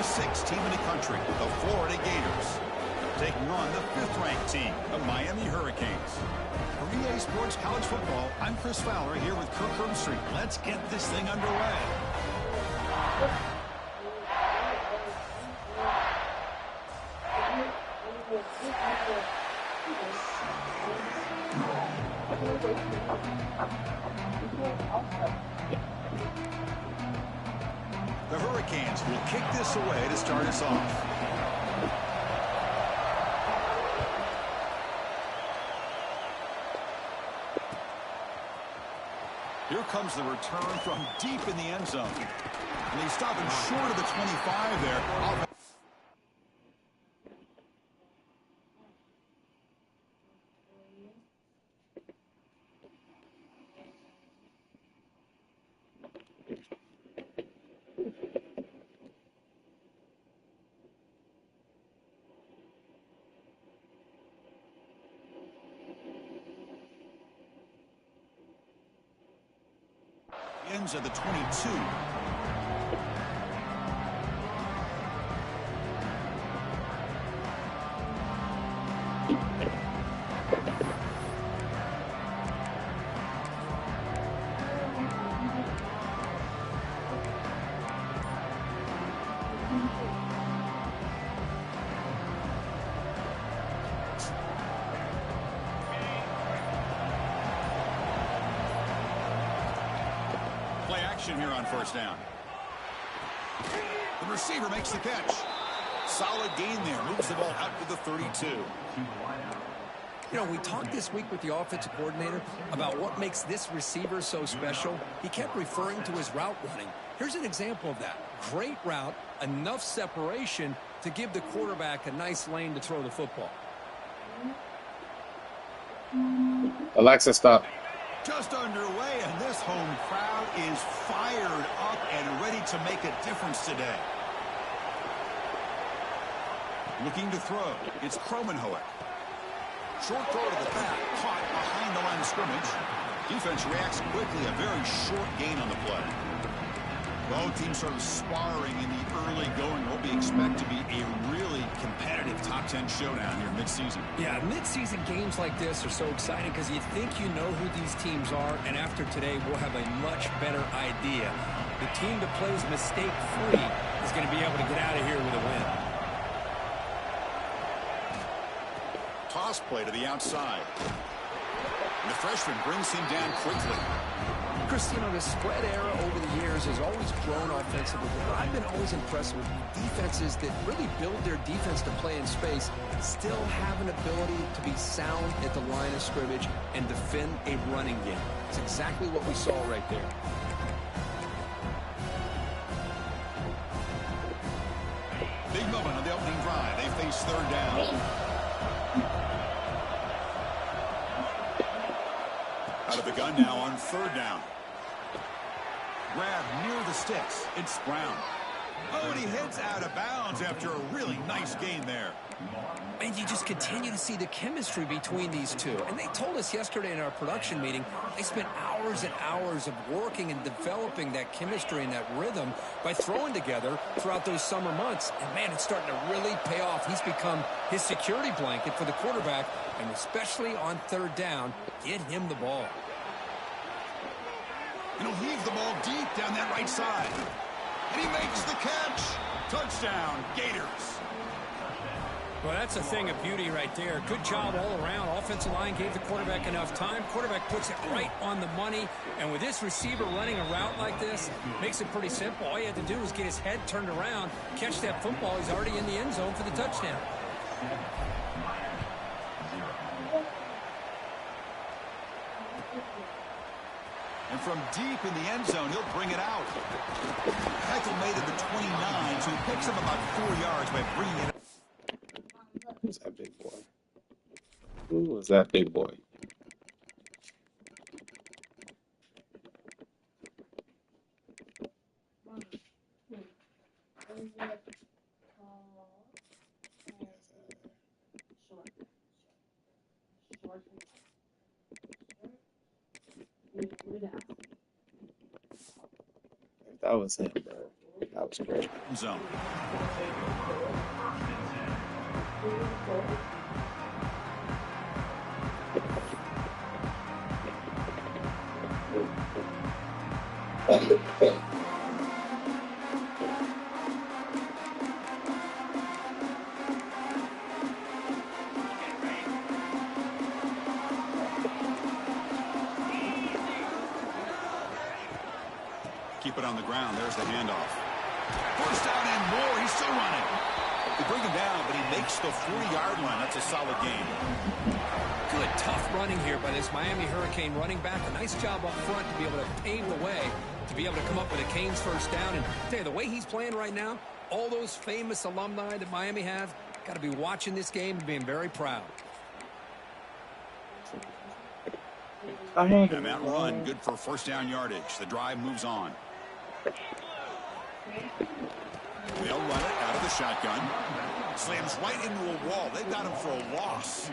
6th team in the country, the Florida Gators, taking on the 5th-ranked team, the Miami Hurricanes. For EA Sports College Football, I'm Chris Fowler here with Kirk Herbstreit. Let's get this thing underway. The Hurricanes will kick this away to start us off. Here comes the return from deep in the end zone. And he's stopping short of the 25 there. Ends at the 22. Here on first down. The receiver makes the catch. Solid gain there. Moves the ball out to the 32. You know, we talked this week with the offensive coordinator about what makes this receiver so special. He kept referring to his route running. Here's an example of that. Great route, enough separation to give the quarterback a nice lane to throw the football. Alexa, stop. Just underway, and this home crowd is fired up and ready to make a difference today. Looking to throw. It's Kromenhoek. Short throw to the back, caught behind the line of scrimmage. Defense reacts quickly, a very short gain on the play. Both teams sort of sparring in the early going. What we expect to be a really competitive top 10 showdown here mid-season. Yeah, mid-season games like this are so exciting because you think you know who these teams are, and after today, we'll have a much better idea. The team that plays mistake-free is going to be able to get out of here with a win. Toss play to the outside. And the freshman brings him down quickly. Chris, you know, the spread era over the years has always grown offensively, but I've been always impressed with defenses that really build their defense to play in space, still have an ability to be sound at the line of scrimmage and defend a running game. It's exactly what we saw right there. Big moment on the opening drive. They face third down. Out of the gun now on third down. Grab near the sticks. It's Brown. Oh, and he heads out of bounds after a really nice gain there. And you just continue to see the chemistry between these two. And they told us yesterday in our production meeting, they spent hours and hours of working and developing that chemistry and that rhythm by throwing together throughout those summer months. And, man, it's starting to really pay off. He's become his security blanket for the quarterback, and especially on third down, get him the ball. And he'll heave the ball deep down that right side. And he makes the catch. Touchdown, Gators. Well, that's a thing of beauty right there. Good job all around. Offensive line gave the quarterback enough time. Quarterback puts it right on the money. And with this receiver running a route like this, makes it pretty simple. All you have to do is get his head turned around, catch that football. He's already in the end zone for the touchdown. And from deep in the end zone, he'll bring it out. Tackle made at the 29, so he picks up about 4 yards by bringing it up. Who's that big boy? Who was that big boy? If that was him, bro, That was great. Zone. Keep it on the ground. There's the handoff. First down and more. He's still running. They bring him down, but he makes the 40-yard line. That's a solid gain. Good, tough running here by this Miami Hurricane running back. A nice job up front to be able to pave the way, to be able to come up with a Canes first down. And I tell you, the way he's playing right now, all those famous alumni that Miami have, got to be watching this game and being very proud. And that run, good for first down yardage. The drive moves on. They'll run it out of the shotgun. Slams right into a wall. They've got him for a loss.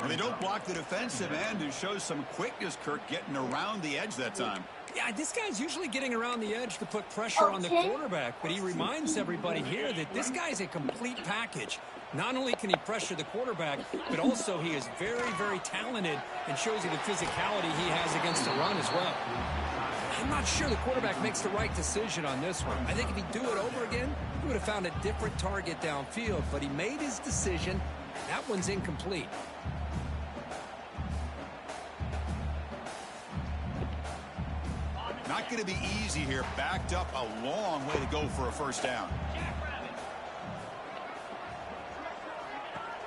And they don't block the defensive end, who shows some quickness, Kirk, getting around the edge that time. Yeah, this guy's usually getting around the edge to put pressure on the quarterback, but he reminds everybody here that this guy's a complete package. Not only can he pressure the quarterback, but also he is very, very talented and shows you the physicality he has against the run as well. I'm not sure the quarterback makes the right decision on this one. I think if he'd do it over again, he would have found a different target downfield, but he made his decision. That one's incomplete. Not going to be easy here. Backed up a long way to go for a first down.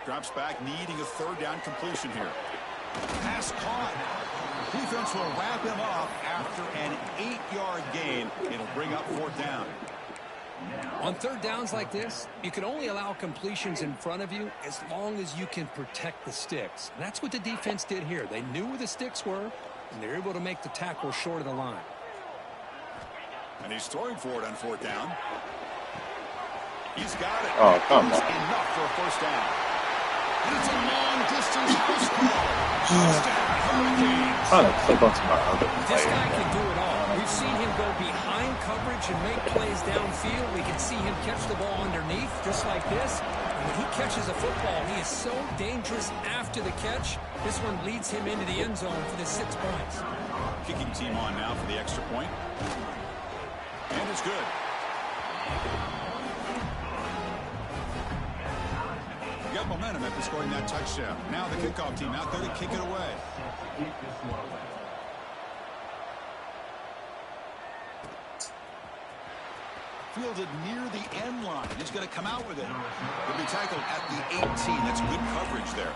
Drops back, needing a third down completion here. Pass caught. Defense will wrap him up after an 8-yard gain. It'll bring up fourth down. On third downs like this, you can only allow completions in front of you as long as you can protect the sticks. And that's what the defense did here. They knew where the sticks were, and they're able to make the tackle short of the line. And he's throwing for it on fourth down. He's got it. Oh, come on. Enough for a first down. And it's a long-distance house call. Touchdown, Hurricanes. Trying to click onto my other This player. guy can do it all. We've seen him go behind coverage and make plays downfield. We can see him catch the ball underneath, just like this. And when he catches a football, he is so dangerous after the catch. This one leads him into the end zone for the 6 points. Kicking team on now for the extra point. And it's good. You got momentum after scoring that touchdown. Now the kickoff team out there to kick it away. Fielded near the end line. He's going to come out with it. He'll be tackled at the 18. That's good coverage there.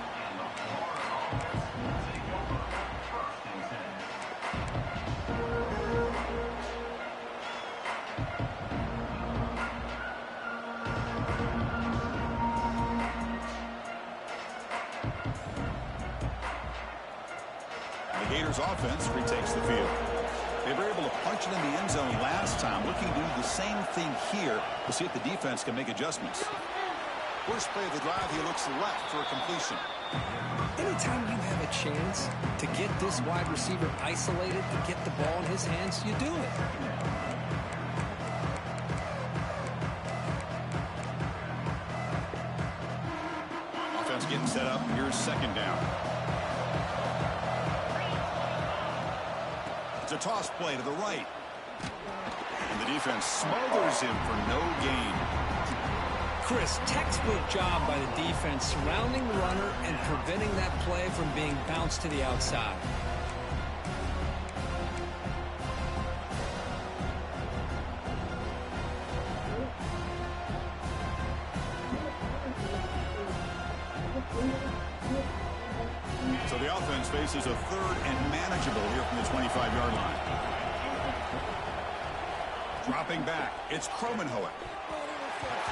Gators offense retakes the field. They were able to punch it in the end zone last time. Looking to do the same thing here. We'll see if the defense can make adjustments. First play of the drive, he looks left for a completion. Anytime you have a chance to get this wide receiver isolated and get the ball in his hands, you do it. Offense getting set up. Here's second down. A toss play to the right. And the defense smothers him for no gain. Chris, textbook job by the defense surrounding the runner and preventing that play from being bounced to the outside. So the offense faces a third and manageable here from the 25-yard line. Dropping back, it's Kromenhoek.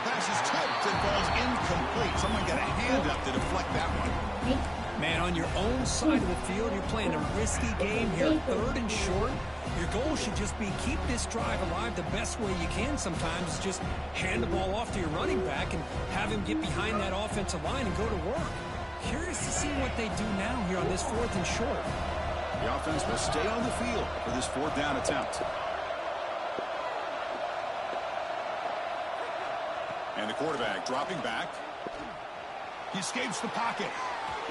Pass is tipped and falls incomplete. Someone got a hand up to deflect that one. Man, on your own side of the field, you're playing a risky game here. Third and short. Your goal should just be keep this drive alive the best way you can sometimes. Just hand the ball off to your running back and have him get behind that offensive line and go to work. Curious to see what they do now here on this fourth and short. The offense will stay on the field for this fourth down attempt. And the quarterback dropping back. He escapes the pocket.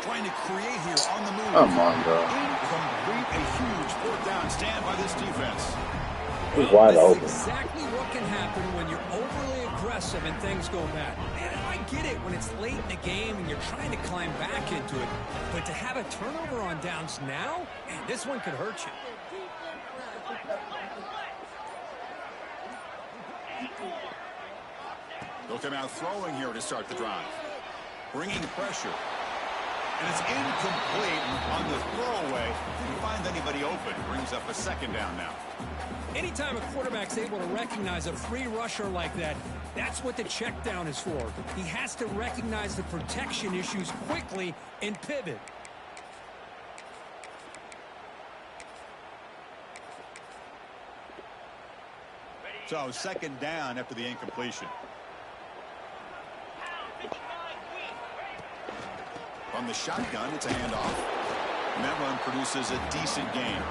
Trying to create here on the move. Come on, bro. Incomplete. A huge fourth down stand by this defense. He's wide open. This is exactly what can happen when you're overly aggressive and things go bad. And I get it when it's late in the game and you're trying to climb back into it. But to have a turnover on downs now, man, this one could hurt you. They'll come out throwing here to start the drive. Bringing pressure. And it's incomplete on the throwaway. Didn't find anybody open. Brings up a second down now. Anytime a quarterback's able to recognize a free rusher like that, that's what the check down is for. He has to recognize the protection issues quickly and pivot. So second down after the incompletion. From the shotgun, it's a handoff. And that run produces a decent gain.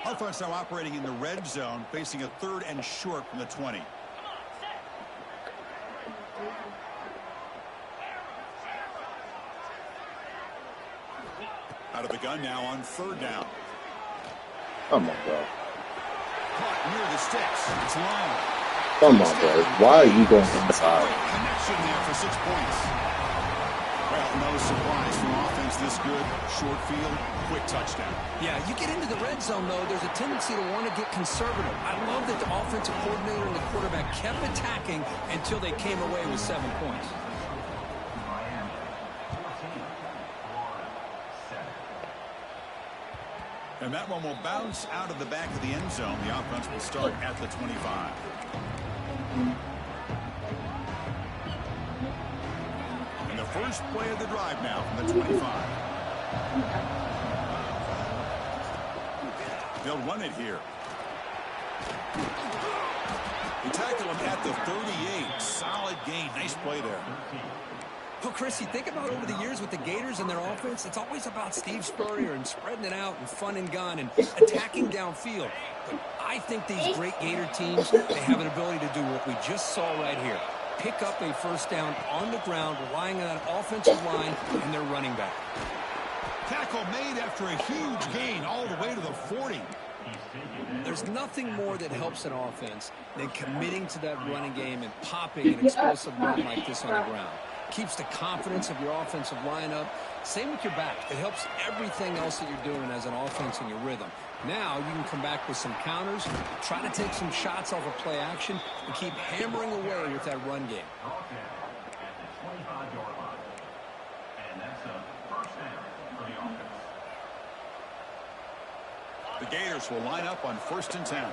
Offense now operating in the red zone, facing a 3rd and short from the 20. Out of the gun now on 3rd down. Come on, bro. Caught near the sticks. It's long. Come on, bro. Why are you going inside? Connection there for 6 points. Well, no surprise from offense this good. Short field, quick touchdown. Yeah, you get into the red zone, though, there's a tendency to want to get conservative. I love that the offensive coordinator and the quarterback kept attacking until they came away with 7 points. And that one will bounce out of the back of the end zone. The offense will start at the 25. And the first play of the drive now from the 25. They'll run it here. They tackle him at the 38. Solid gain. Nice play there. Well, Chris, you think about over the years with the Gators and their offense, it's always about Steve Spurrier and spreading it out and fun and gun and attacking downfield. But I think these great Gator teams, they have an ability to do what we just saw right here. Pick up a first down on the ground, relying on that offensive line and their running back. Tackle made after a huge gain all the way to the 40. There's nothing more that helps an offense than committing to that running game and popping an explosive run like this on the ground. Keeps the confidence of your offensive lineup. Same with your back. It helps everything else that you're doing as an offense in your rhythm. Now you can come back with some counters, try to take some shots off of play action, and keep hammering away with that run game. The Gators will line up on 1st and 10.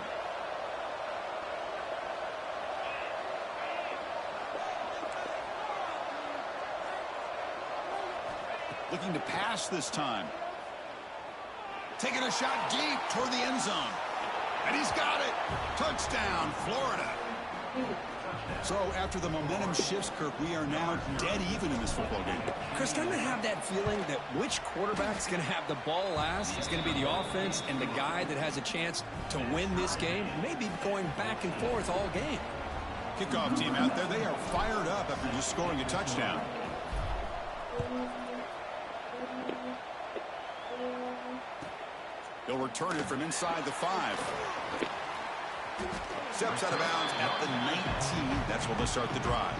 Looking to pass this time. Taking a shot deep toward the end zone. And he's got it. Touchdown, Florida. So after the momentum shifts, Kirk, we are now dead even in this football game. Chris, doesn't it have that feeling that which quarterback's going to have the ball last is going to be the offense, and the guy that has a chance to win this game may be going back and forth all game? Kickoff team out there, they are fired up after just scoring a touchdown. They'll return it from inside the 5. Steps out of bounds at the 19. That's where they'll start the drive.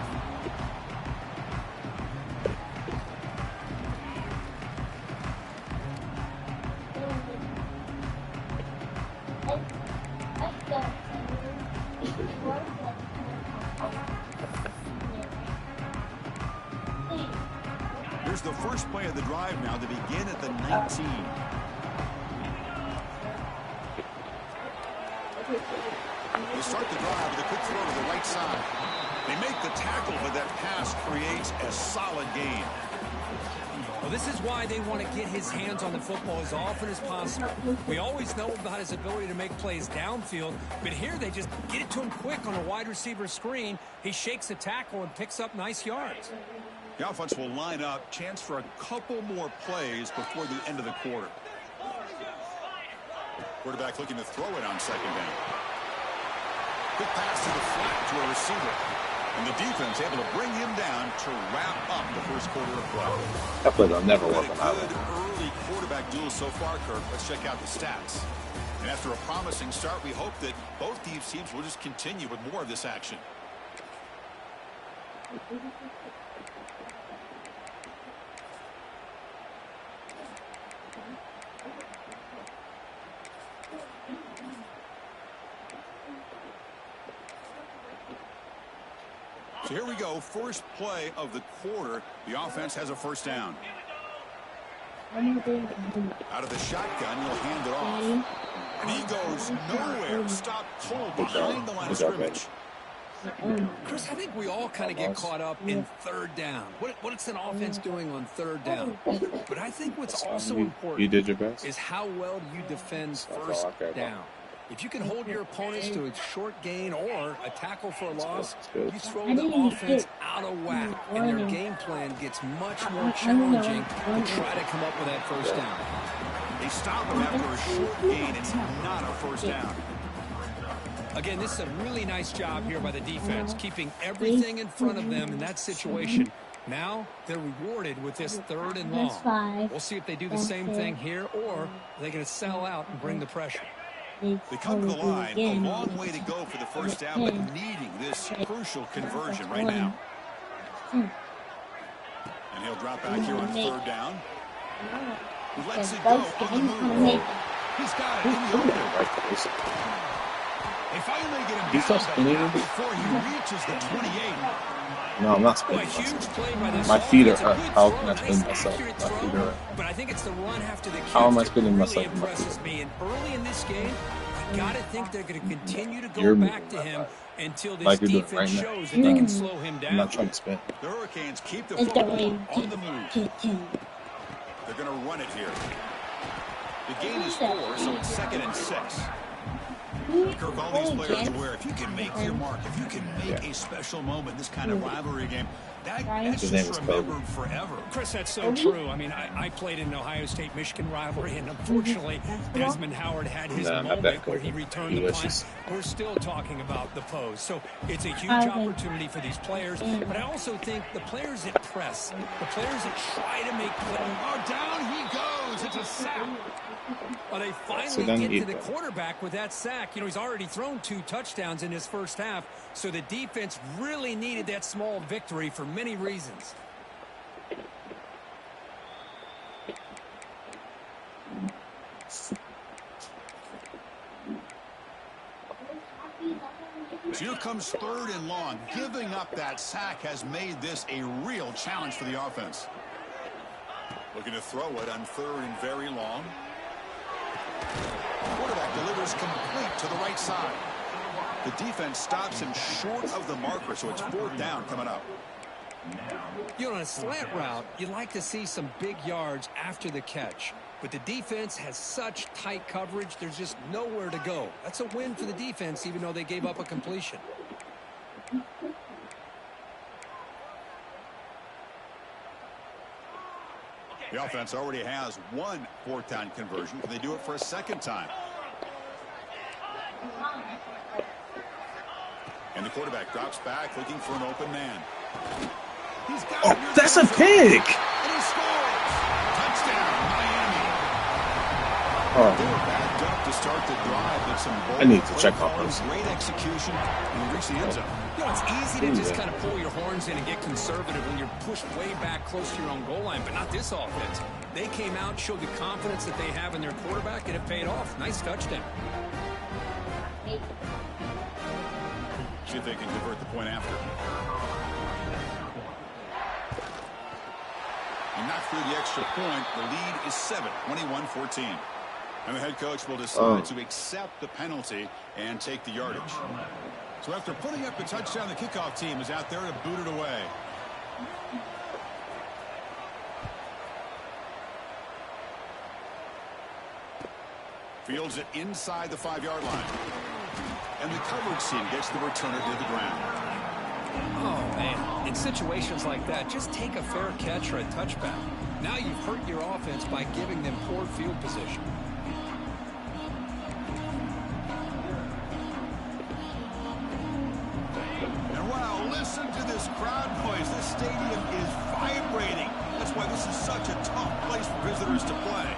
Here's the first play of the drive now to begin at the 19. They start the drive with a quick throw to the right side. They make the tackle, but that pass creates a solid gain. Well, this is why they want to get his hands on the football as often as possible. We always know about his ability to make plays downfield, but here they just get it to him quick on a wide receiver screen. He shakes the tackle and picks up nice yards. The offense will line up. Chance for a couple more plays before the end of the quarter. Quarterback looking to throw it on second down. Quick pass to the flat to a receiver. And the defense able to bring him down to wrap up the first quarter of play. That play will never work on Good Island. early quarterback duel so far, Kirk. Let's check out the stats. And after a promising start, we hope that both these teams will just continue with more of this action. So here we go, first play of the quarter. The offense has a first down. Out of the shotgun, he'll hand it off. And he goes nowhere. Stop cold behind the line of scrimmage. Chris, I think we all kind of get caught up in third down. What's an offense doing on third down? But I think what's also You important did your best. is how well do you defend That's all first I care about. down. If you can hold your opponents to a short gain or a tackle for a loss, you throw the offense out of whack, and their game plan gets much more challenging to try to come up with that first down. They stop him after a short gain. It's not a first down. Again, this is a really nice job here by the defense, keeping everything in front of them in that situation. Now they're rewarded with this third and long. We'll see if they do the same thing here, or are they going to sell out and bring the pressure. They come to the line, a long way to go for the first down, but needing this crucial conversion right now. And he'll drop back here on third down. He lets it go on the move. He's got it in the open. They finally get him down before he reaches the 28. No, I'm not spinning myself. My feet are up. How can I spin myself? My feet are up. But I think it's the run after the catch How am I that spinning really myself in my impresses feet? me. And early in this game, I gotta think they're going to continue to go You're back moving to my him body. until this Like you're doing defense right now. shows that they can slow him I'm down. not trying to spin. The Hurricanes keep the football on the move. They're going to run it here. The gain is 4, so it's 2nd and 6. Kirk, all these players are aware, if you can make your mark, if you can make a special moment in this kind of rivalry game, that's His name just is Kobe. remembered forever. Chris, that's so true. I mean, I played in an Ohio State-Michigan rivalry, and unfortunately, Desmond Howard had his Nah, not that moment where Kobe. he returned He the was punt. just- We're still talking about the pose. So it's a huge opportunity for these players, but I also think the players that press, the players that try to make plays. Oh, down he goes. It's a sack. Well, they So finally then get to eat the that. quarterback with that sack. You know, he's already thrown 2 touchdowns in his first half, so the defense really needed that small victory for many reasons. So here comes 3rd and long. Giving up that sack has made this a real challenge for the offense. Looking to throw it on 3rd and very long. Quarterback delivers complete to the right side. The defense stops him short of the marker, so it's 4th down coming up. You know, on a slant route, you like to see some big yards after the catch. But the defense has such tight coverage, there's just nowhere to go. That's a win for the defense, even though they gave up a completion. The offense already has 1 4th down conversion. Can they do it for a 2nd time? And the quarterback drops back, looking for an open man. He's got it. Oh, that's a pick! And he scores! Touchdown, Miami. They Oh, were backed up to start the drive, but some bold I need to play check my calling, person. great execution, and we reach the end zone. You know, it's easy to just kind of pull your horns in and get conservative when you're pushed way back close to your own goal line, but not this offense. They came out, showed the confidence that they have in their quarterback, and it paid off. Nice touchdown. See if they can convert the point after. And not through the extra point. The lead is 7, 21-14. And the head coach will decide to accept the penalty and take the yardage. So after putting up a touchdown, the kickoff team is out there to boot it away. Fields it inside the 5-yard line. And the coverage team gets the returner to the ground. Oh, man. In situations like that, just take a fair catch or a touchback. Now you've hurt your offense by giving them poor field position. And wow, listen to this crowd noise. This stadium is vibrating. That's why this is such a tough place for visitors to play.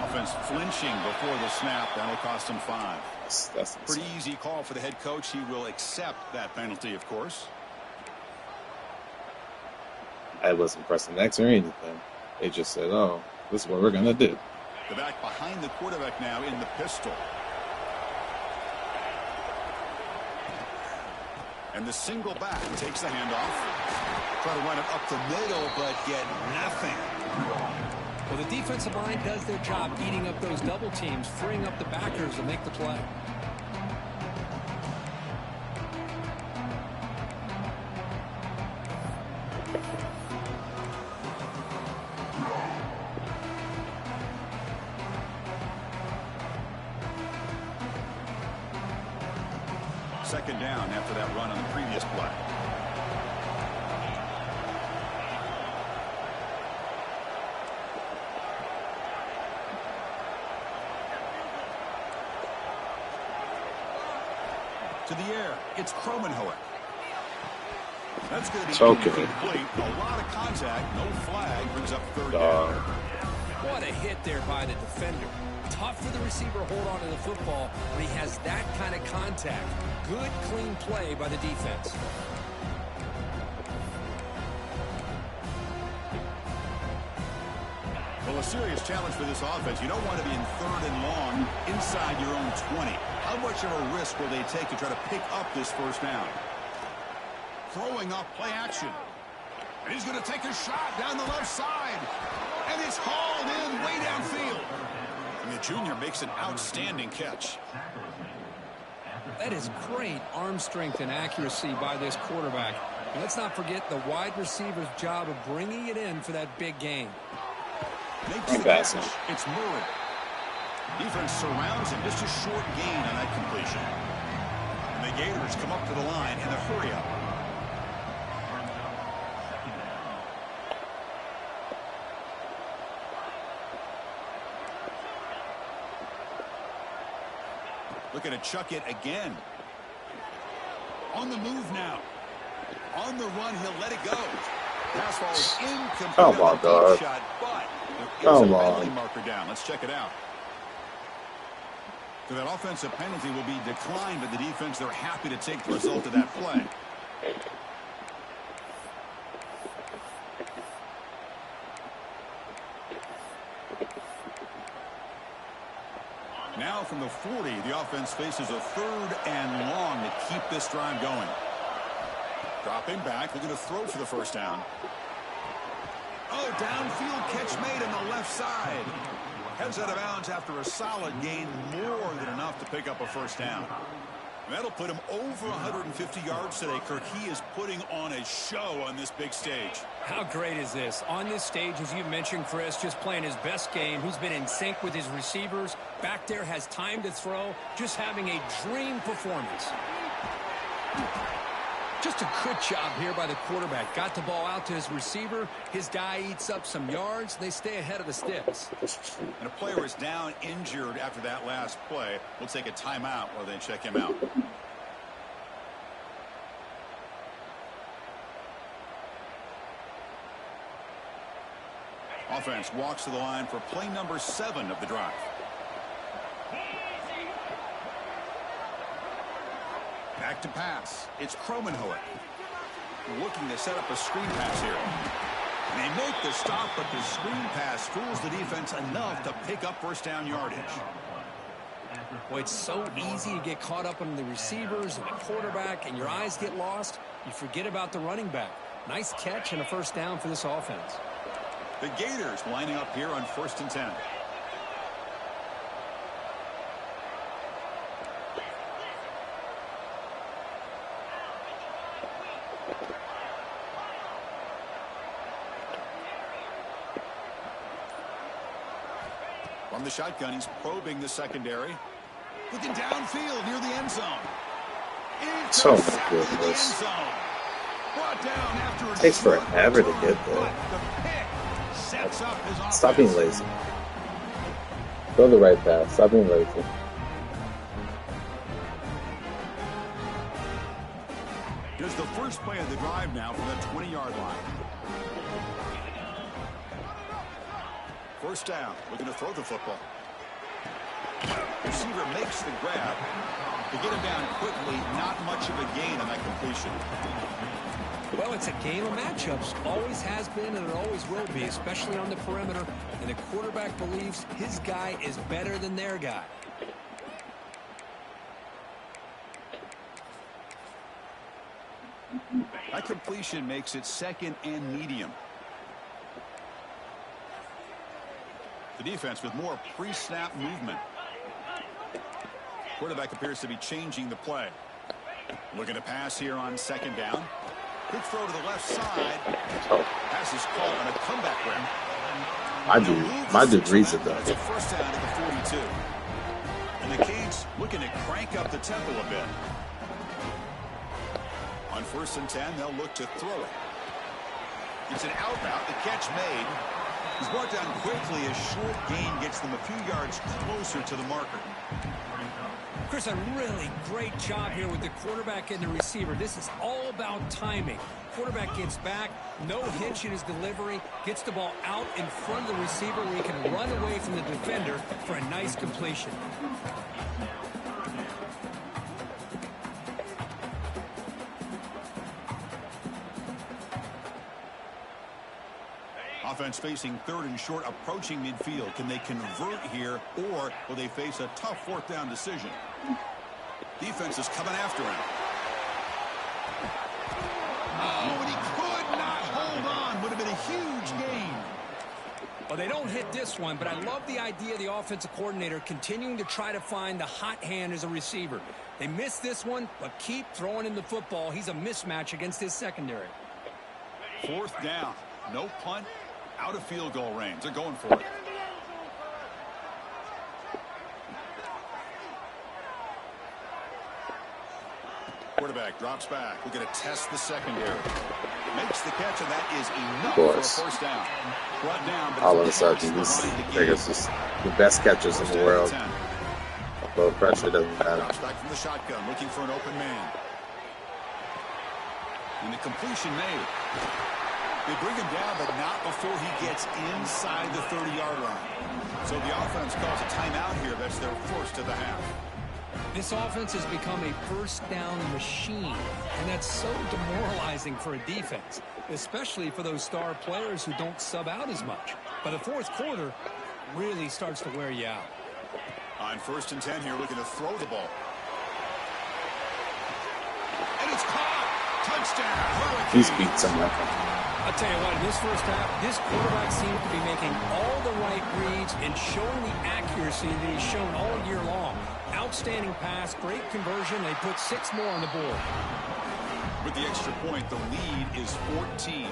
Offense flinching before the snap. That'll cost him 5. That's pretty easy call for the head coach. He will accept that penalty, of course. I wasn't pressing X or anything. They just said, oh, this is what we're going to do. The back behind the quarterback now in the pistol. And the single back takes the handoff. Try to run it up the middle, but get nothing. Well, the defensive line does their job eating up those double teams, freeing up the backers to make the play. Second down after that run on the previous play. To the air, it's Kromenhoek. That's going to be incomplete. A lot of contact, no flag, brings up third down. What a hit there by the defender. Tough for the receiver to hold on to the football when he has that kind of contact. Good, clean play by the defense. Well, a serious challenge for this offense. You don't want to be in 3rd and long inside your own 20. How much of a risk will they take to try to pick up this first down? Throwing up play action. And he's going to take a shot down the left side. And it's hauled in way downfield. And the junior makes an outstanding catch. That is great arm strength and accuracy by this quarterback. And let's not forget the wide receiver's job of bringing it in for that big gain. Makes the catch. It's Murray. Defense surrounds him. Just a short gain on that completion. And the Gators come up to the line in a hurry-up. Looking to chuck it again. On the move now. On the run, he'll let it go. Pass falls incomplete. Come on, dog. Shot, but come on. Penalty marker down. Let's check it out. So that offensive penalty will be declined, but the defense, they're happy to take the result of that play. Now from the 40, the offense faces a 3rd and long to keep this drive going. Dropping back, looking to throw for the first down. Oh, downfield catch made on the left side. Heads out of bounds after a solid gain, more than enough to pick up a first down. And that'll put him over 150 yards today, Kirk. He is putting on a show on this big stage. How great is this? On this stage, as you mentioned, Chris, just playing his best game. He's been in sync with his receivers. Back there, has time to throw. Just having a dream performance. Just a good job here by the quarterback. Got the ball out to his receiver. His guy eats up some yards. They stay ahead of the sticks. And a player is down injured after that last play. We'll take a timeout while they check him out. Offense walks to the line for play number 7 of the drive. Back to pass. It's Kromenhoek. Looking to set up a screen pass here. And they make the stop, but the screen pass fools the defense enough to pick up first down yardage. Well, it's so easy to get caught up on the receivers and the quarterback, and your eyes get lost. You forget about the running back. Nice catch and a first down for this offense. The Gators lining up here on 1st and 10. From the shotgun, he's probing the secondary. Looking downfield near the end zone. So good, this. Takes forever to get there. Stop being lazy. Go the right path. Stop being lazy. Here's the first play of the drive now from the 20-yard line. First down, looking to throw the football. Receiver makes the grab. To get him down quickly, not much of a gain on that completion. Well, it's a game of matchups. Always has been and it always will be, especially on the perimeter. And the quarterback believes his guy is better than their guy. That completion makes it second and medium. The defense with more pre-snap movement. Quarterback appears to be changing the play. Looking to pass here on second down. Quick throw to the left side. Pass is called on a comeback route. My dude reads it, though. It's a first down at the 42. And the Canes looking to crank up the tempo a bit. On 1st and 10, they'll look to throw it. It's an out route. The catch made. He's brought down quickly. A short gain gets them a few yards closer to the marker. Chris, a really great job here with the quarterback and the receiver. This is all about timing. Quarterback gets back, no hitch in his delivery, gets the ball out in front of the receiver where he can run away from the defender for a nice completion. Offense facing 3rd and short, approaching midfield. Can they convert here, or will they face a tough 4th down decision? Defense is coming after him. Oh, and he could not hold on. Would have been a huge gain. Well, they don't hit this one, but I love the idea of the offensive coordinator continuing to try to find the hot hand as a receiver. They missed this one, but keep throwing him the football. He's a mismatch against his secondary. 4th down. No punt. Out of field goal range. They're going for it. Quarterback drops back. We're going to test the secondary. Makes the catch, and that is enough for a first down. Brought down, but all of a sudden, this is the best catches in the world. Low pressure doesn't matter. Drops back from the shotgun, looking for an open man. And the completion made. They bring him down, but not before he gets inside the 30-yard line. So the offense calls a timeout here. That's their first of the half. This offense has become a first down machine, and that's so demoralizing for a defense, especially for those star players who don't sub out as much. But the 4th quarter really starts to wear you out. On 1st and 10 here, looking to throw the ball. And it's caught. Touchdown. He's beat someone. I'll tell you what, in this first half, this quarterback seems to be making all the right reads and showing the accuracy that he's shown all year long. Outstanding pass, great conversion. They put 6 more on the board. With the extra point, the lead is 14.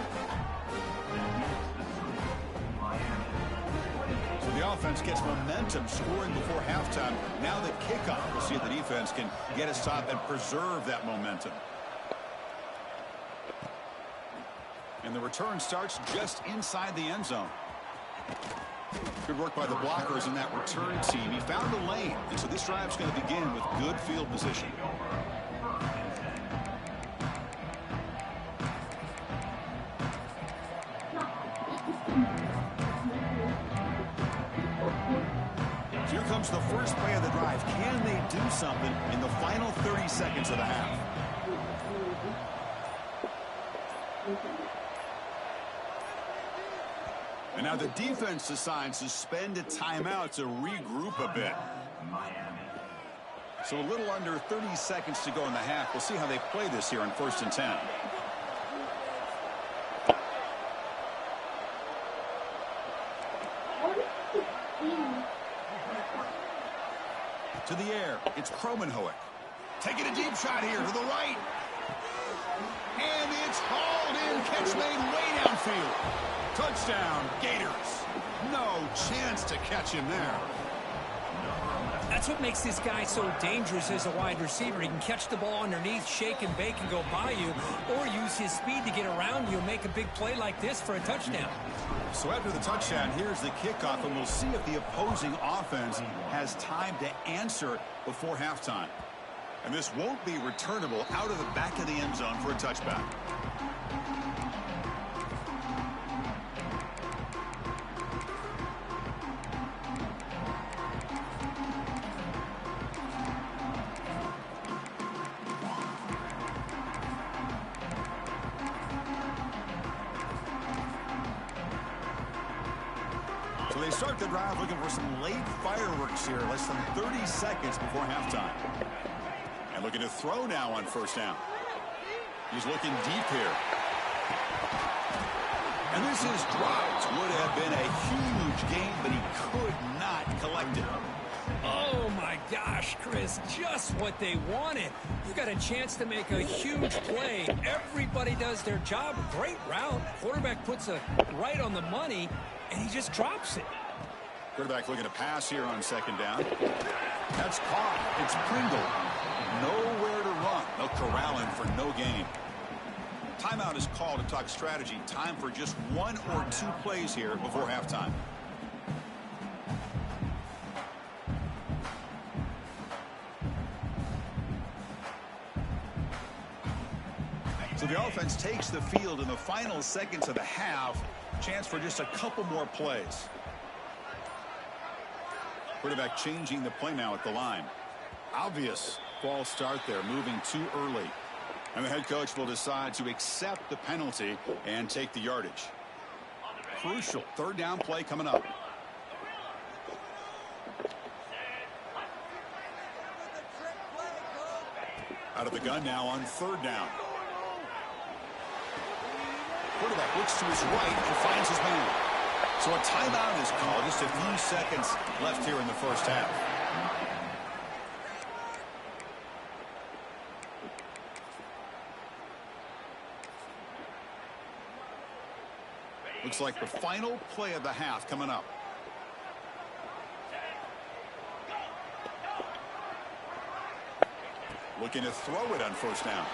So the offense gets momentum, scoring before halftime. Now the kickoff. We'll see if the defense can get a stop and preserve that momentum. And the return starts just inside the end zone. Good work by the blockers in that return team. He found a lane, and so this drive's going to begin with good field position. So here comes the first play of the drive. Can they do something in the final 30 seconds of the half? And now the defense decides to spend a timeout to regroup a bit. So a little under 30 seconds to go in the half. We'll see how they play this here on 1st and 10. To the air, it's Kromenhoek. Taking a deep shot here to the right. And it's hauled in. Catch made way downfield. Touchdown, Gators. No chance to catch him there. That's what makes this guy so dangerous as a wide receiver. He can catch the ball underneath, shake and bake and go by you, or use his speed to get around you and make a big play like this for a touchdown. So after the touchdown, here's the kickoff, and we'll see if the opposing offense has time to answer before halftime. And this won't be returnable out of the back of the end zone for a touchback. So they start the drive looking for some late fireworks here, less than 30 seconds before halftime. And looking to throw now on first down. He's looking deep here. And this is dropped. Would have been a huge gain, but he could not collect it. Oh, my gosh, Chris, just what they wanted. You got a chance to make a huge play. Everybody does their job. Great route. Quarterback puts it right on the money, and he just drops it. Quarterback looking to pass here on second down. That's caught. It's Pringle. Nowhere to run. They'll corral him for no gain. Timeout is called to talk strategy. Time for just one or two plays here before halftime. So the offense takes the field in the final seconds of the half. Chance for just a couple more plays. Quarterback changing the play now at the line. Obvious false start there, moving too early. And the head coach will decide to accept the penalty and take the yardage. Crucial third down play coming up. Out of the gun now on third down. Quarterback looks to his right and finds his man. So a timeout is called. Just a few seconds left here in the first half. Looks like the final play of the half coming up. Looking to throw it on first down.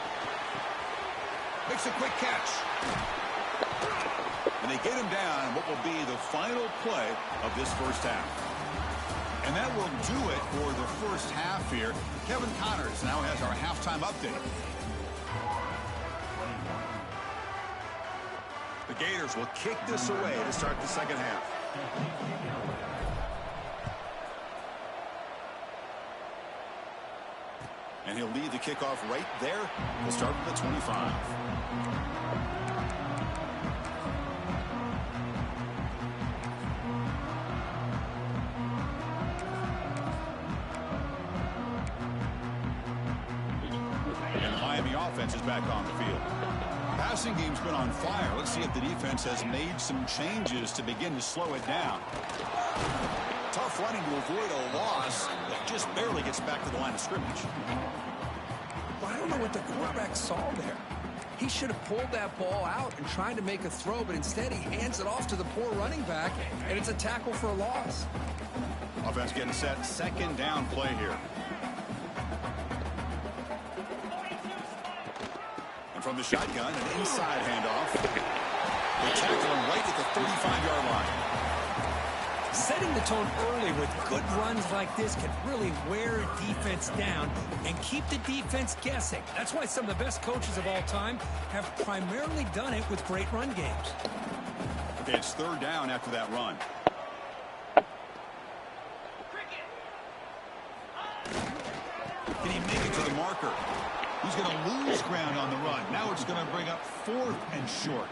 Makes a quick catch. And they get him down what will be the final play of this first half. And that will do it for the first half here. Kevin Connors now has our halftime update. The Gators will kick this away to start the second half. And he'll lead the kickoff right there. We'll start with the 25. And the Miami offense is back on the field. Passing game's been on fire. Let's see if the defense has made some changes to begin to slow it down. Tough running to avoid a loss that just barely gets back to the line of scrimmage. Well, I don't know what the quarterback saw there. He should have pulled that ball out and tried to make a throw, but instead he hands it off to the poor running back, and it's a tackle for a loss. Offense getting set. Second down play here. And from the shotgun, an inside handoff. They tackle him right at the 35-yard line. Setting the tone early with good runs like this can really wear a defense down and keep the defense guessing. That's why some of the best coaches of all time have primarily done it with great run games. Okay, it's third down after that run. Can he make it to the marker? He's going to lose ground on the run. Now it's going to bring up fourth and short.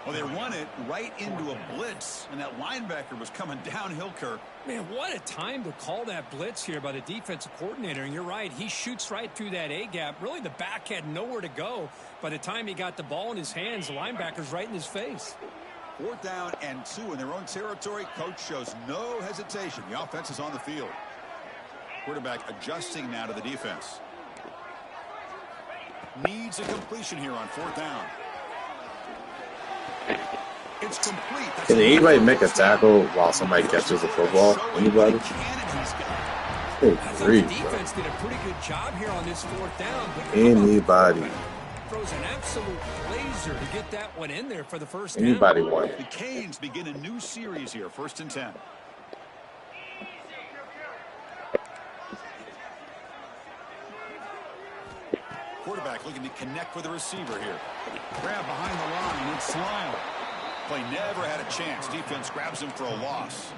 Well, they run it right into a blitz, and that linebacker was coming downhill, Kirk. Man, what a time to call that blitz here by the defensive coordinator. And you're right, he shoots right through that A-gap. Really, the back had nowhere to go. By the time he got the ball in his hands, the linebacker's right in his face. Fourth down and 2 in their own territory. Coach shows no hesitation. The offense is on the field. Quarterback adjusting now to the defense. Needs a completion here on fourth down. It's complete. That's Can anybody make a tackle while somebody catches the football? Anybody? Good grief, the defense did a pretty good job here on this 4th down. Anybody. Throws an absolute laser to get that one in there for the first down. Anybody won. The Canes begin a new series here, 1st and 10. Quarterback looking to connect with the receiver here. Grab behind the line and Slime. Play never had a chance. Defense grabs him for a loss.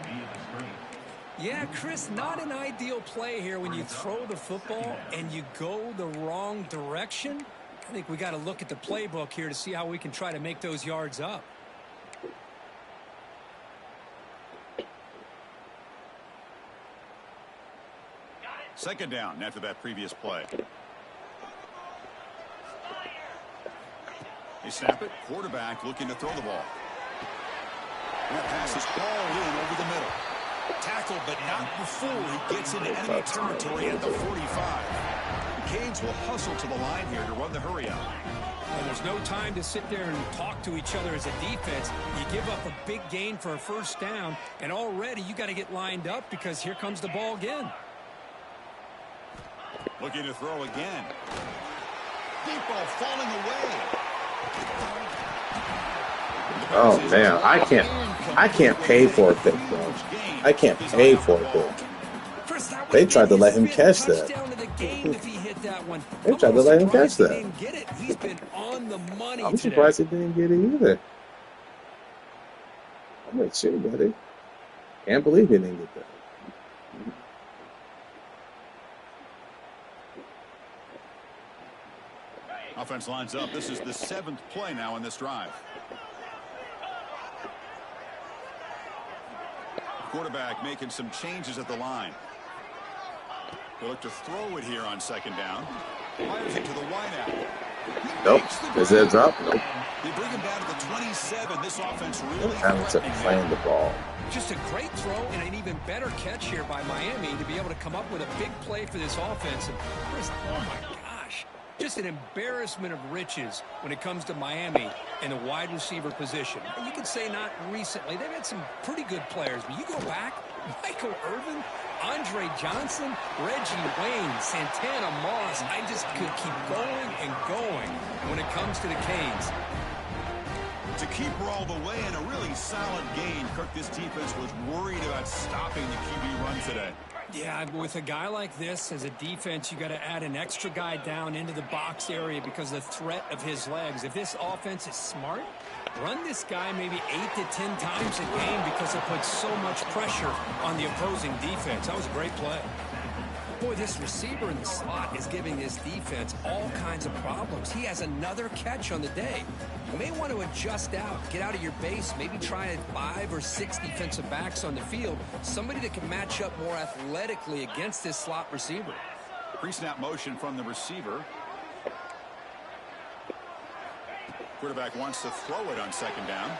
Yeah, Chris, not an ideal play here when you throw the football and you go the wrong direction. I think we got to look at the playbook here to see how we can try to make those yards up. Second down after that previous play. They snap it. Quarterback looking to throw the ball. And that pass is hauled in over the middle. Tackled, but not before he gets into enemy territory at the 45. The Canes will hustle to the line here to run the hurry out. And there's no time to sit there and talk to each other as a defense. You give up a big gain for a first down, and already you got to get lined up because here comes the ball again. Looking to throw again. Deep ball falling away. Oh man, I can't pay for a pick, bro. I can't pay for a pick. They tried to let him catch that. They tried to let him catch that. I'm surprised he didn't get it either. I'm with you, buddy. Can't believe he didn't get that. Offense lines up. This is the 7th play now in this drive. Quarterback making some changes at the line. They look to throw it here on 2nd down. Fires it to the wideout. Nope. Is it a drop? Nope. They bring him down to the 27. This offense really Hamilton playing the ball. Just a great throw and an even better catch here by Miami to be able to come up with a big play for this offense. And Chris, oh my gosh, just an embarrassment of riches when it comes to Miami and the wide receiver position. And you could say not recently. They've had some pretty good players, but you go back, Michael Irvin, Andre Johnson, Reggie Wayne, Santana Moss. I just could keep going and going when it comes to the Canes. To keep her all the way in a really solid gain, Kirk, this defense was worried about stopping the QB run today. Yeah, with a guy like this, as a defense, you got to add an extra guy down into the box area because of the threat of his legs. If this offense is smart, run this guy maybe 8 to 10 times a game because it puts so much pressure on the opposing defense. That was a great play. Boy, this receiver in the slot is giving this defense all kinds of problems. He has another catch on the day. You may want to adjust out, get out of your base, maybe try 5 or 6 defensive backs on the field, somebody that can match up more athletically against this slot receiver. Pre-snap motion from the receiver. Quarterback wants to throw it on 2nd down.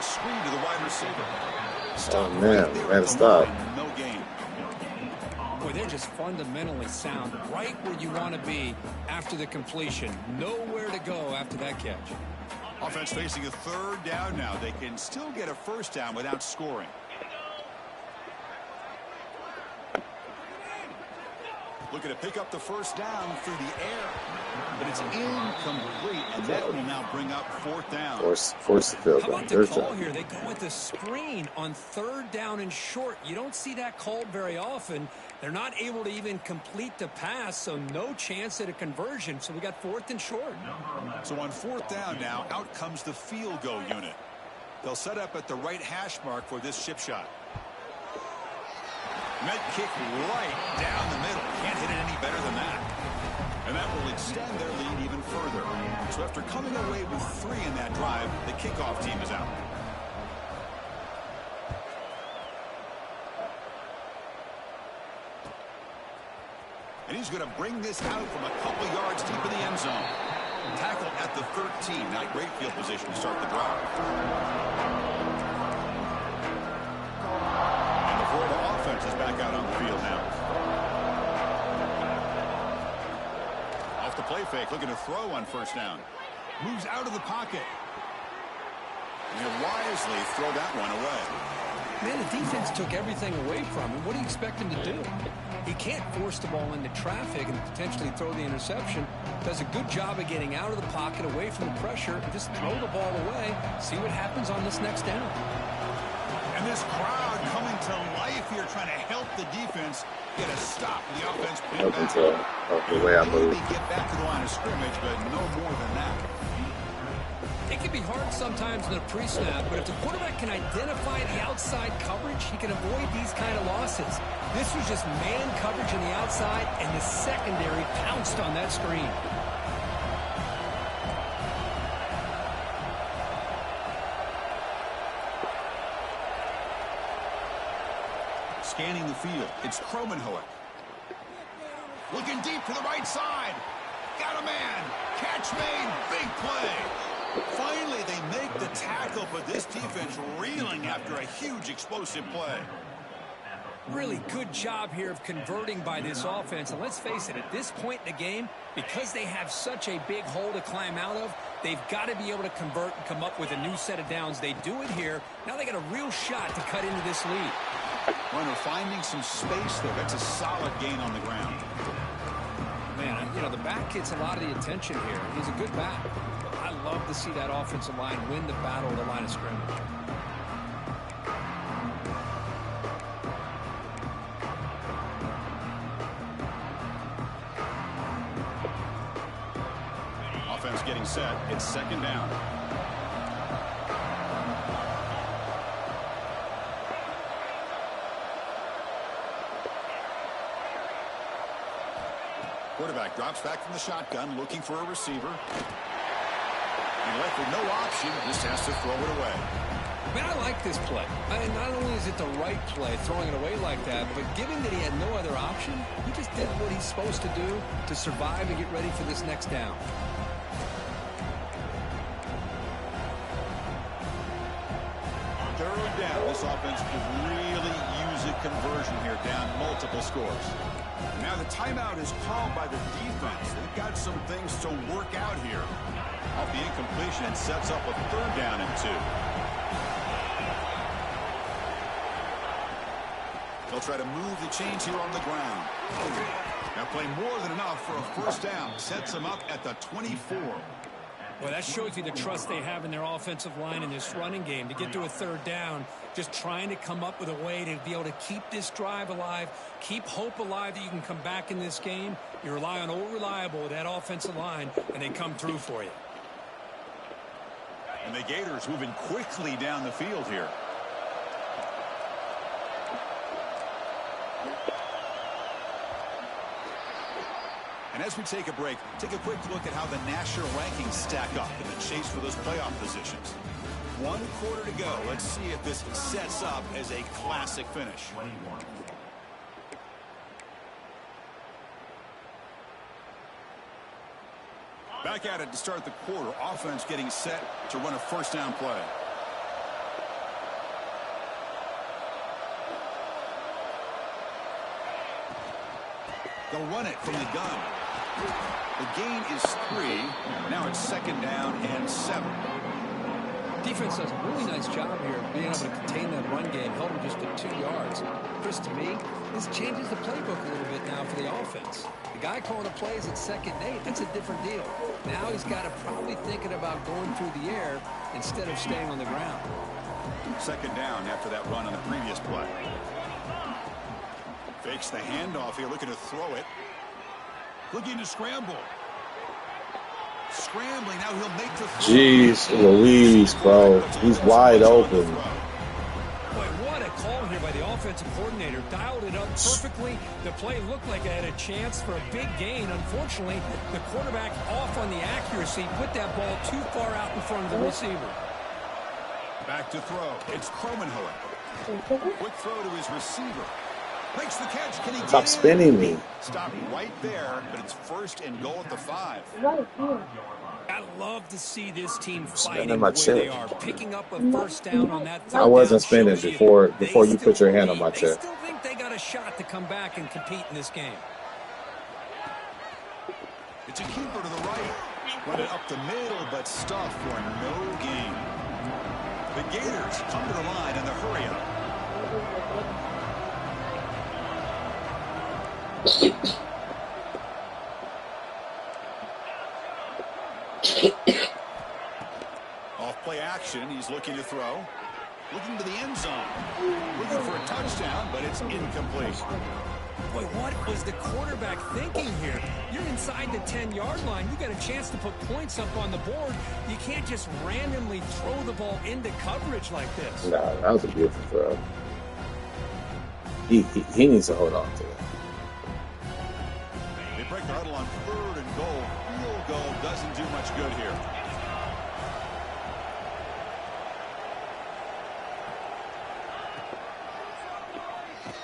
Screen to the wide receiver. Oh man, man, stop. No gain. Boy, they're just fundamentally sound, right where you want to be after the completion. Nowhere to go after that catch. Offense facing a 3rd down now. They can still get a first down without scoring. Looking to pick up the first down through the air. But it's incomplete, and that will now bring up 4th down. Force the field. How about the call here? They go with the screen on 3rd down and short. You don't see that called very often. They're not able to even complete the pass, so no chance at a conversion. So we got 4th and short. So on 4th down now, out comes the field goal unit. They'll set up at the right hash mark for this chip shot. Met kick right down the middle. Can't hit it any better than that. And that will extend their lead even further. So after coming away with 3 in that drive, the kickoff team is out. And he's going to bring this out from a couple yards deep in the end zone. Tackle at the 13. Not great field position to start the drive. And the Florida offense is back out on the field now. Off the play fake, looking to throw on 1st down. Moves out of the pocket. And wisely throw that one away. Man, the defense took everything away from him. What do you expect him to do? He can't force the ball into traffic and potentially throw the interception. Does a good job of getting out of the pocket, away from the pressure, and just throw the ball away. See what happens on this next down. And this crowd coming to life here, trying to help the defense get a stop. The offense pinned back. The way I move. Maybe get back to the line of scrimmage, but no more than that. It can be hard sometimes in a pre-snap, but if the quarterback can identify the outside coverage, he can avoid these kind of losses. This was just man coverage on the outside, and the secondary pounced on that screen. Scanning the field, it's Kromenhoek. Looking deep to the right side. Got a man. Catch made. Big play. Finally, they make the tackle, but this defense reeling after a huge explosive play. Really good job here of converting by this offense. And let's face it, at this point in the game, because they have such a big hole to climb out of, they've got to be able to convert and come up with a new set of downs. They do it here. Now they got a real shot to cut into this lead. Runner finding some space there. That's a solid gain on the ground. Man, you know, the back gets a lot of the attention here. He's a good back. I love to see that offensive line win the battle at the line of scrimmage. Offense getting set. It's second down. Quarterback drops back from the shotgun, looking for a receiver. And left with no option, just has to throw it away. Man, I like this play. Not only is it the right play, throwing it away like that, but given that he had no other option, he just did what he's supposed to do to survive and get ready for this next down. Third down. This offense could really use a conversion here, down multiple scores. Now the timeout is called by the defense. They've got some things to work out here. Off the incompletion, it sets up a third down and 2. They'll try to move the chains here on the ground. Now play more than enough for a first down. Sets them up at the 24. Well, that shows you the trust they have in their offensive line in this running game. To get to a third down, just trying to come up with a way to be able to keep this drive alive, keep hope alive that you can come back in this game. You rely on Old Reliable, that offensive line, and they come through for you. And the Gators moving quickly down the field here. And as we take a break, take a quick look at how the national rankings stack up in the chase for those playoff positions. 1 quarter to go. Let's see if this sets up as a classic finish. Back at it to start the quarter. Offense getting set to run a first down play. They'll run it from the gun. The gain is 3. Now it's second down and 7. Defense does a really nice job here of being able to contain that run game, held him just to 2 yards. Chris, to me, this changes the playbook a little bit now for the offense. The guy calling the plays at 2nd and 8, that's a different deal. Now he's got to probably thinking about going through the air instead of staying on the ground. Second down after that run on the previous play. Fakes the handoff here, looking to throw it. Looking to scramble. Scrambling, now he'll make the throw. Jeez Louise, bro. He's wide open. Boy, what a call here by the offensive coordinator. Dialed it up perfectly. The play looked like it had a chance for a big gain. Unfortunately, the quarterback off on the accuracy, put that ball too far out in front of the receiver. Back to throw. It's Kromenhoek. Quick throw to his receiver. Makes the catch. Can he get Stop spinning me. Stop right there, but it's first and goal at the 5. I love to see this team fighting Spinning my the way they chip. are, picking up a first down on that third I wasn't down spinning shows you before they you still put your hand on believe. my They chest. still think they got a shot to come back and compete in this game. It's a keeper to the right. Run it up the middle, but stuffed for no gain. Gators come to the line in the hurry up. Off play action, he's looking to throw. Looking to the end zone. Looking for a touchdown, but it's incomplete. Boy, what was the quarterback thinking here? You're inside the 10-yard line. You got a chance to put points up on the board. You can't just randomly throw the ball into coverage like this. Nah, that was a beautiful throw. He needs to hold on to it. They break the huddle on 3rd and goal. Field goal doesn't do much good here.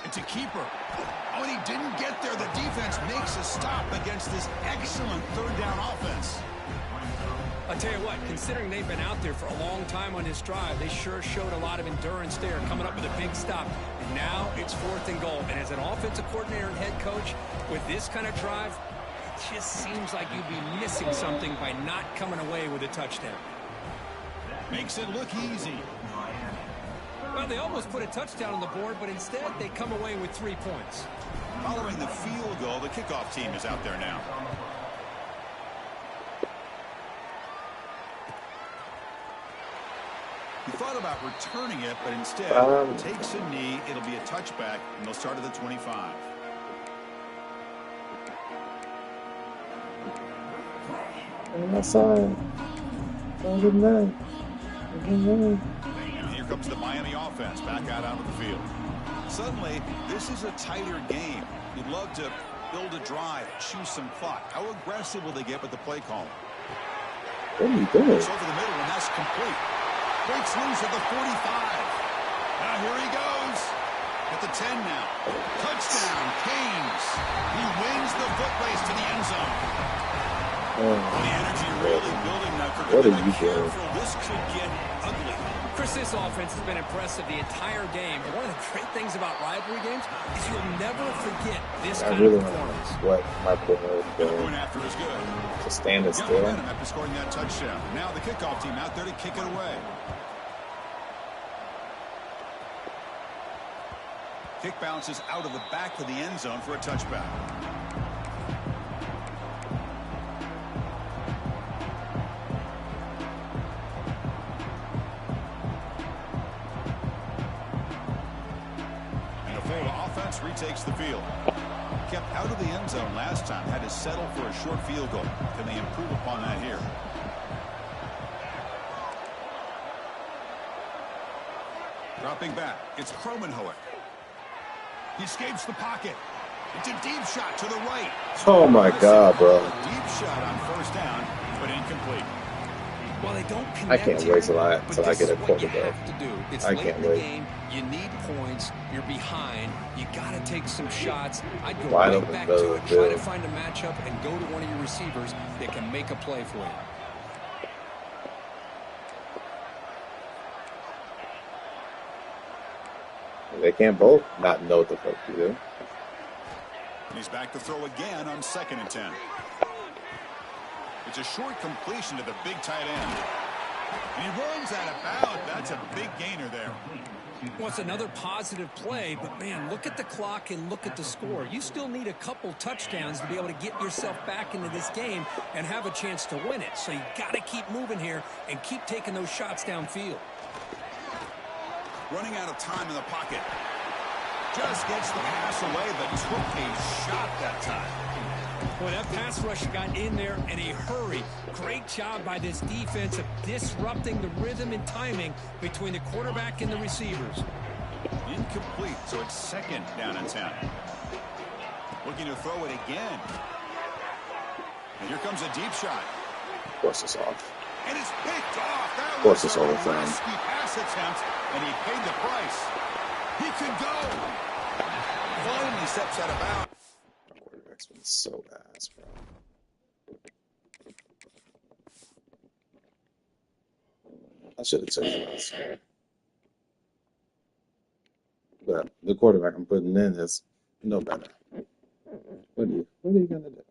It's a keeper. Oh, and he didn't get there. The defense makes a stop against this excellent 3rd down offense. I'll tell you what, considering they've been out there for a long time on this drive, they sure showed a lot of endurance there, coming up with a big stop. And now it's 4th and goal. And as an offensive coordinator and head coach, with this kind of drive, it just seems like you'd be missing something by not coming away with a touchdown. Makes it look easy. Well, they almost put a touchdown on the board, but instead they come away with 3 points. Following the field goal, the kickoff team is out there now. He thought about returning it, but instead takes a knee. It'll be a touchback, and they'll start at the 25. Outside. Good night. And here comes the Miami offense back out onto the field. Suddenly, this is a tighter game. You'd love to build a drive, choose some clock. How aggressive will they get with the play call? What are you doing? It's over the middle, and that's complete. Breaks loose at the 45. Now here he goes. At the 10 now. Touchdown, Canes. He wins the foot race to the end zone. Oh, the energy really building now. What are you doing? This could get ugly. Chris, this offense has been impressive the entire game. And one of the great things about rivalry games is you'll never forget this kind of performance. What my point is going after is good. Just standing still. After scoring that touchdown. Now the kickoff team out there to kick it away. Kick bounces out of the back of the end zone for a touchback. And the Florida offense retakes the field. Kept out of the end zone last time. Had to settle for a short field goal. Can they improve upon that here? Dropping back. It's Kromenhoek. He escapes the pocket. It's a deep shot to the right. Oh my God, bro. Deep shot on 1st down, but incomplete. Well, they don't connect. I can't wait till I get a quarterback. quarterback. I can't wait. Game. You need points. You're behind. You got to take some shots. I'd go Wide right open back middle to it. of the Try to field. find a matchup and go to one of your receivers that can make a play for you. They can't both not know what the fuck to do. And he's back to throw again on 2nd and 10. It's a short completion to the big tight end. And he runs out of bounds. That's a big gainer there. Well, it's another positive play, but, man, look at the clock and look at the score. You still need a couple touchdowns to be able to get yourself back into this game and have a chance to win it. So you got to keep moving here and keep taking those shots downfield. Running out of time in the pocket. Just gets the pass away, but took a shot that time. Boy, that pass rush got in there in a hurry. Great job by this defense of disrupting the rhythm and timing between the quarterback and the receivers. Incomplete, so it's 2nd down and 10. Looking to throw it again. And here comes a deep shot. Of course it's off. And it's picked off. That Of course was it's all the a time. risky pass attempt, and he paid the price. He could go. Finally steps out of bounds. Quarterback's been so ass, bro. I should have taken this. But the quarterback I'm putting in is no better. What are you gonna do?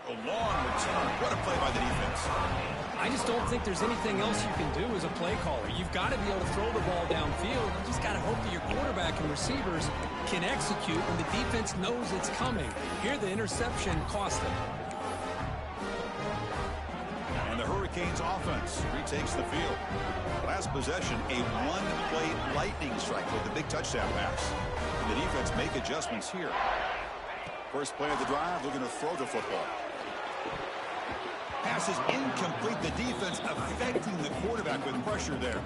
A long return. What a play by the defense. I just don't think there's anything else you can do as a play caller. You've got to be able to throw the ball downfield. You just got to hope that your quarterback and receivers can execute when the defense knows it's coming. Here, the interception cost them. And the Hurricanes offense retakes the field. Last possession, a one-play lightning strike with a big touchdown pass. And the defense make adjustments here. First play of the drive, looking to throw the football. Pass is incomplete. The defense affecting the quarterback with pressure there.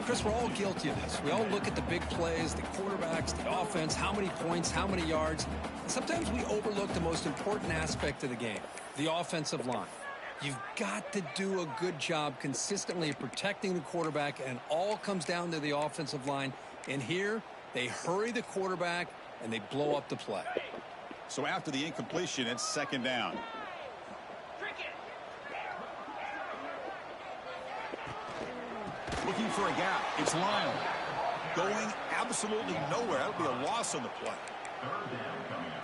Chris, we're all guilty of this. We all look at the big plays, the quarterbacks, the offense, how many points, how many yards. And sometimes we overlook the most important aspect of the game, the offensive line. You've got to do a good job consistently protecting the quarterback, and it all comes down to the offensive line. And here, they hurry the quarterback, and they blow up the play. So after the incompletion, it's second down. Looking for a gap. It's Lyle. Going absolutely nowhere. That would be a loss on the play.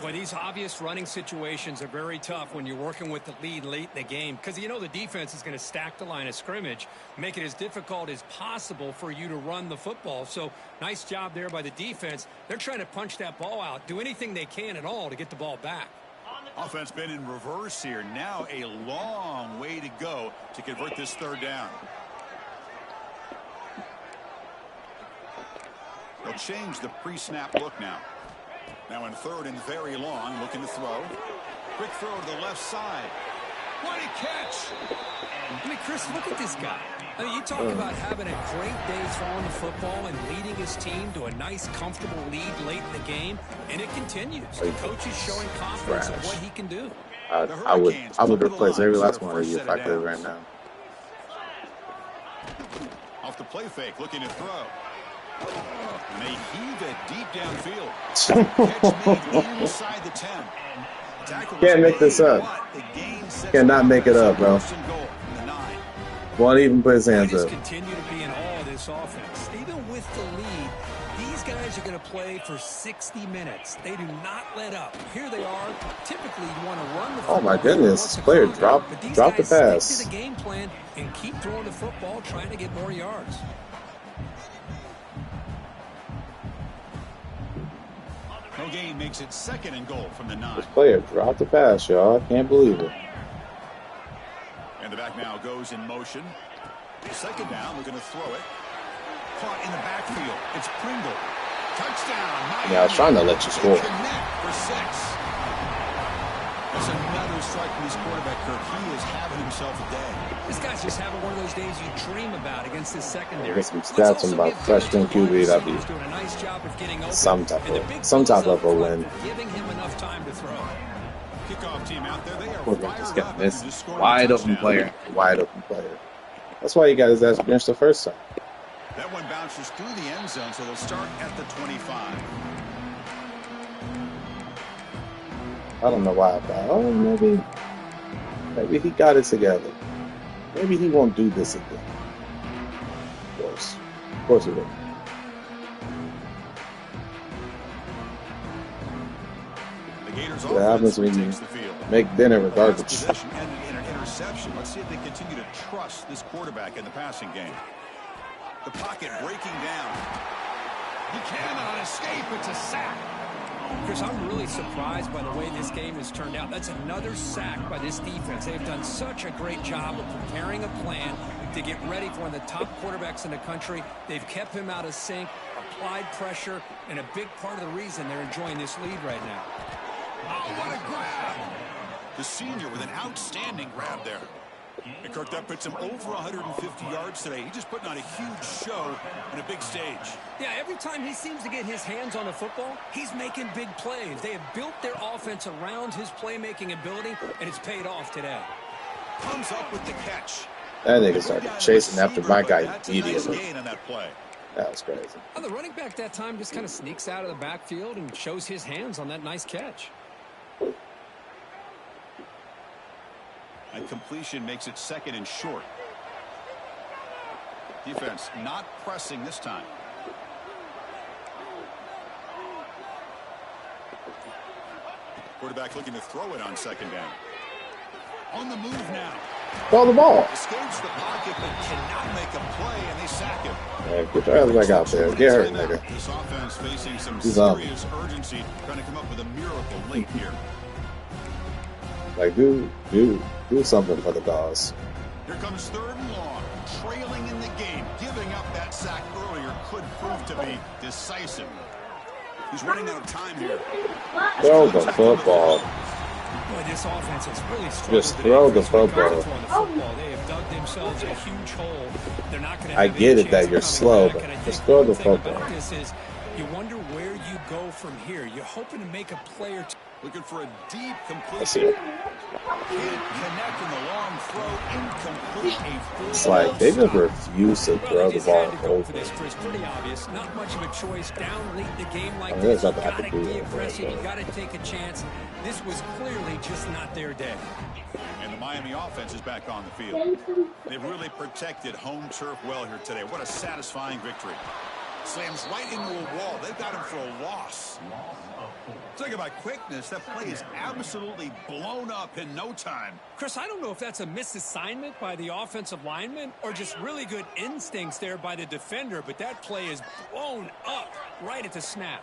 Boy, these obvious running situations are very tough when you're working with the lead late in the game, because you know the defense is going to stack the line of scrimmage, make it as difficult as possible for you to run the football. So nice job there by the defense. They're trying to punch that ball out, do anything they can at all to get the ball back. Offense been in reverse here. Now a long way to go to convert this third down. They'll change the pre-snap look now. Now in third and very long, looking to throw. Quick throw to the left side. What a catch! I mean, Chris, look at this guy. I mean, you talk about having a great day throwing the football and leading his team to a nice, comfortable lead late in the game, and it continues. The coach is showing confidence of what he can do. I would replace every last one of you if I could right now. Off the play fake, looking to throw. And they heave it deep downfield. Catch made inside the 10. Can't make this up. Cannot make it up, bro. Won't even put his hands up. Continue to be in awe of this offense. Even with the lead, these guys are going to play for 60 minutes. They do not let up. Here they are. Typically, you want to run the football. Oh my goodness! Player drop the pass. Stick to the game plan and keep throwing the football, trying to get more yards. No gain makes it second and goal from the 9. This player dropped the pass, y'all. I can't believe it. And the back now goes in motion. Second down, we're going to throw it. Caught in the backfield. It's Pringle. Touchdown. Yeah, I was trying to let you score. Connect for 6. That's another strike from his quarterback, Kirk. He is having himself a day. This guy's just having one of those days you dream about against this secondary. Get some stats on about freshman QB. That'd be some type of a win. Giving him enough time to throw. Kickoff team out there. They are Quarterback just got missed. Wide open player. Wide open player. That's why he got his ass benched the first time. That one bounces through the end zone, so they'll start at the 25. I don't know why I thought, oh, maybe he got it together. Maybe he won't do this again. Of course he will. What happens when you make dinner with garbage? And an interception. Let's see if they continue to trust this quarterback in the passing game. The pocket breaking down. He cannot escape. It's a sack. Chris, I'm really surprised by the way this game has turned out. That's another sack by this defense. They've done such a great job of preparing a plan to get ready for one of the top quarterbacks in the country. They've kept him out of sync, applied pressure, and a big part of the reason they're enjoying this lead right now. Oh, what a grab! The senior with an outstanding grab there. And Kirk, that puts him over 150 yards today. He's just putting on a huge show in a big stage. Yeah, every time he seems to get his hands on the football, he's making big plays. They have built their offense around his playmaking ability, and it's paid off today. Comes up with the catch. That nigga started chasing after my guy immediately. That was crazy. Well, the running back that time just kind of sneaks out of the backfield and shows his hands on that nice catch. And completion makes it second and short. Defense not pressing this time. Quarterback looking to throw it on second down. On the move now. Throw the ball. Escapes the pocket but cannot make a play, and they sack him. Hey, get your ass back out there. Get hurt, nigga. This offense facing some serious urgency, trying to come up with a miracle late here. Like, do something for the cause. Here comes 3rd and long. Trailing in the game. Giving up that sack earlier could prove to be decisive. He's running out of time here. Throw the football. Boy, this offense has really struggled. Just throw the football. They have dug themselves a huge hole. They're not going to. I get it that you're slow, but just throw the football. This is, you wonder where you go from here. You're hoping to make a play or two. Looking for a deep completion. I see it. Can't connect in the long throw. Incomplete. It's like they just refuse to throw the ball over. This, Chris, pretty obvious. Not much of a choice. Down late in the game like this. You got to be aggressive. You got to take a chance. This was clearly just not their day. And the Miami offense is back on the field. They've really protected home turf well here today. What a satisfying victory. Slams right into a wall. They've got him for a loss. Talking about quickness, that play is absolutely blown up in no time. Chris, I don't know if that's a misassignment by the offensive lineman or just really good instincts there by the defender, but that play is blown up right at the snap.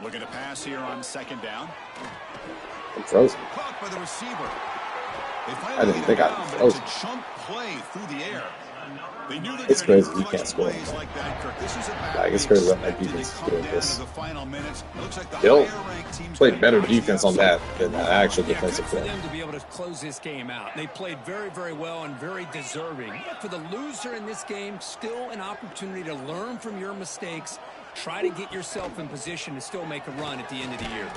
Looking to pass here on 2nd down. I'm frozen. Caught by the receiver. I didn't think I was frozen. It's a chunk play through the air. They knew it's crazy you can't score. Like that, Kirk. This is like, it's crazy that my defense is doing this. They'll play better defense on that than the actual defensive play. For them to be able to close this game out. They played very, very well and very deserving. But for the loser in this game, still an opportunity to learn from your mistakes. Try to get yourself in position to still make a run at the end of the year.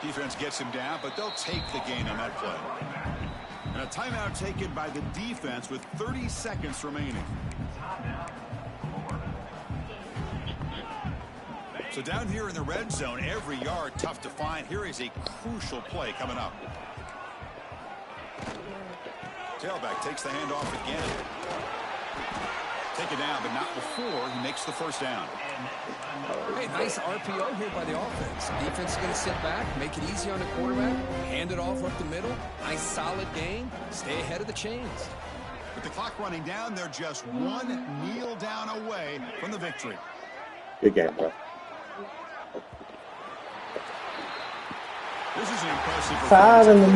Defense gets him down, but they'll take the gain on that play. And a timeout taken by the defense with 30 seconds remaining. So down here in the red zone, every yard tough to find. Here is a crucial play coming up. Tailback takes the handoff again. Taken down, but not before he makes the first down. Hey, nice RPO here by the offense. Defense is going to sit back, make it easy on the quarterback, hand it off up the middle. Nice solid game. Stay ahead of the chains. With the clock running down, they're just one kneel down away from the victory. Good game, bro. This is an impressive performance.